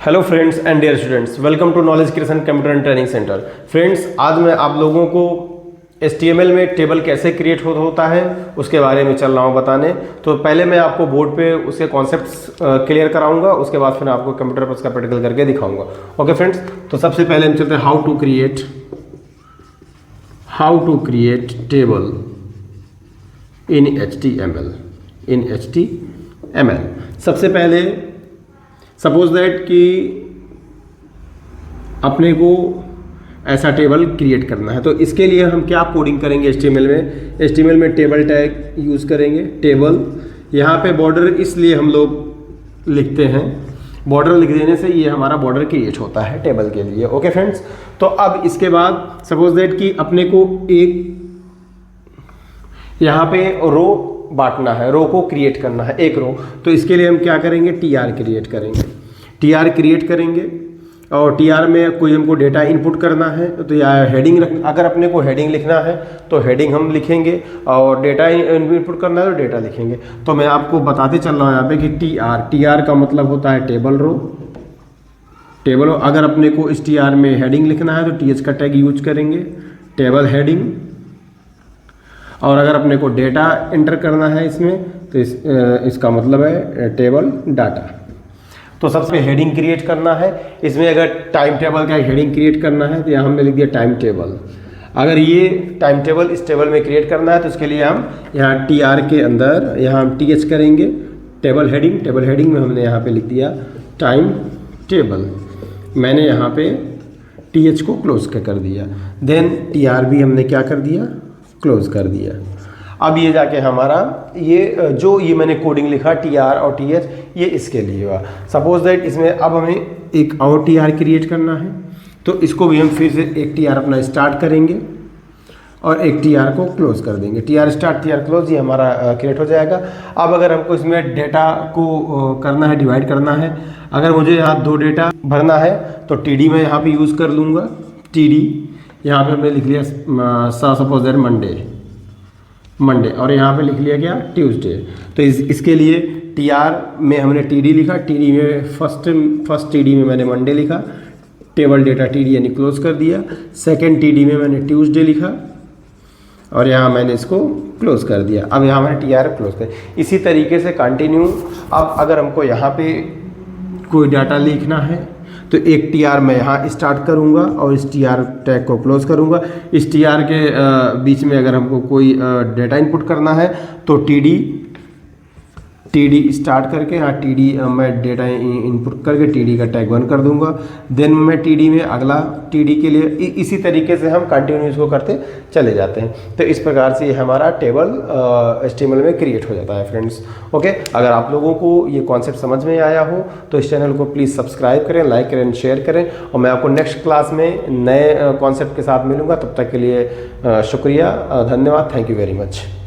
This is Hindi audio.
Hello friends and dear students, welcome to knowledge creation computer and training centre. Friends, आज मैं आप लोगों को HTML में टेबल कैसे क्रिएट होता है उसके बारे में चल रहा हूँ बताने। तो पहले मैं आपको बोर्ड पे उसके कॉन्सेप्ट्स क्लियर कराऊंगा, उसके बाद फिर आपको कंप्यूटर पर उसका प्रैक्टिकल करके दिखाऊंगा। ओके फ्रेंड्स, तो सबसे पहले हम चलते हैं how to create table in HTML। सबसे पहले सपोज दैट कि अपने को ऐसा टेबल क्रिएट करना है, तो इसके लिए हम क्या कोडिंग करेंगे HTML में टेबल टैग यूज़ करेंगे। टेबल यहाँ पे बॉर्डर इसलिए हम लोग लिखते हैं, बॉर्डर लिख देने से ये हमारा बॉर्डर क्रिएट होता है टेबल के लिए। ओके फ्रेंड्स, तो अब इसके बाद सपोज दैट कि अपने को एक यहाँ पे रो बांटना है, रो को क्रिएट करना है एक रो। तो इसके लिए हम क्या करेंगे, TR क्रिएट करेंगे और TR में कोई हमको डेटा इनपुट करना है, तो या हेडिंग अगर अपने को हेडिंग लिखना है तो हेडिंग हम लिखेंगे और डेटा इनपुट करना है तो डेटा लिखेंगे। तो मैं आपको बताते चल रहा हूँ यहाँ पे कि TR का मतलब होता है टेबल रो। अगर अपने को इस TR में हेडिंग लिखना है तो TH का टैग यूज करेंगे, टेबल हेडिंग। और अगर अपने को डेटा एंटर करना है इसमें तो इसका मतलब है टेबल डाटा। तो सबसे हेडिंग क्रिएट करना है, इसमें अगर टाइम टेबल का हेडिंग क्रिएट करना है तो यहाँ हमने लिख दिया टाइम टेबल। अगर ये टाइम टेबल इस टेबल में क्रिएट करना है तो इसके लिए हम यहाँ TR के अंदर यहाँ हम TH करेंगे, टेबल हेडिंग में हमने यहाँ पे लिख दिया टाइम टेबल। मैंने यहाँ पे TH को क्लोज कर दिया, देन TR भी हमने क्या कर दिया, क्लोज कर दिया। अब ये जाके हमारा ये मैंने कोडिंग लिखा TR और TH, ये इसके लिए हुआ। सपोज दैट इसमें अब हमें एक और TR क्रिएट करना है, तो इसको भी हम फिर से एक TR अपना स्टार्ट करेंगे और एक TR को क्लोज कर देंगे। TR स्टार्ट TR क्लोज, ये हमारा क्रिएट हो जाएगा। अब अगर हमको इसमें डेटा को करना है, डिवाइड करना है, अगर मुझे यहाँ 2 डेटा भरना है तो TD मैं यहाँ पे यूज़ कर लूँगा। TD यहाँ पे हमने लिख लिया सपोज दैट मंडे और यहाँ पे लिख लिया क्या, ट्यूसडे। तो इसके लिए TR में हमने TD लिखा, TD में फर्स्ट TD में मैंने मंडे लिखा, टेबल डेटा TD यानी क्लोज कर दिया। सेकंड TD में मैंने ट्यूसडे लिखा और यहाँ मैंने इसको क्लोज कर दिया। अब यहाँ मैंने TR क्लोज कर, इसी तरीके से कंटिन्यू। अब अगर हमको यहाँ पे कोई डाटा लिखना है तो एक TR मैं यहाँ स्टार्ट करूँगा और इस TR टैग को क्लोज करूँगा। इस TR के बीच में अगर हमको कोई डेटा इनपुट करना है तो TD स्टार्ट करके यहाँ TD मैं डेटा इनपुट करके TD का टैग 1 कर दूंगा। देन मैं TD में अगला TD के लिए इसी तरीके से हम कंटिन्यू इसको करते चले जाते हैं। तो इस प्रकार से हमारा टेबल HTML में क्रिएट हो जाता है फ्रेंड्स। ओके, अगर आप लोगों को ये कॉन्सेप्ट समझ में आया हो तो इस चैनल को प्लीज़ सब्सक्राइब करें, लाइक करें, शेयर करें और मैं आपको नेक्स्ट क्लास में नए कॉन्सेप्ट के साथ मिलूँगा। तब तक के लिए शुक्रिया, धन्यवाद, थैंक यू वेरी मच।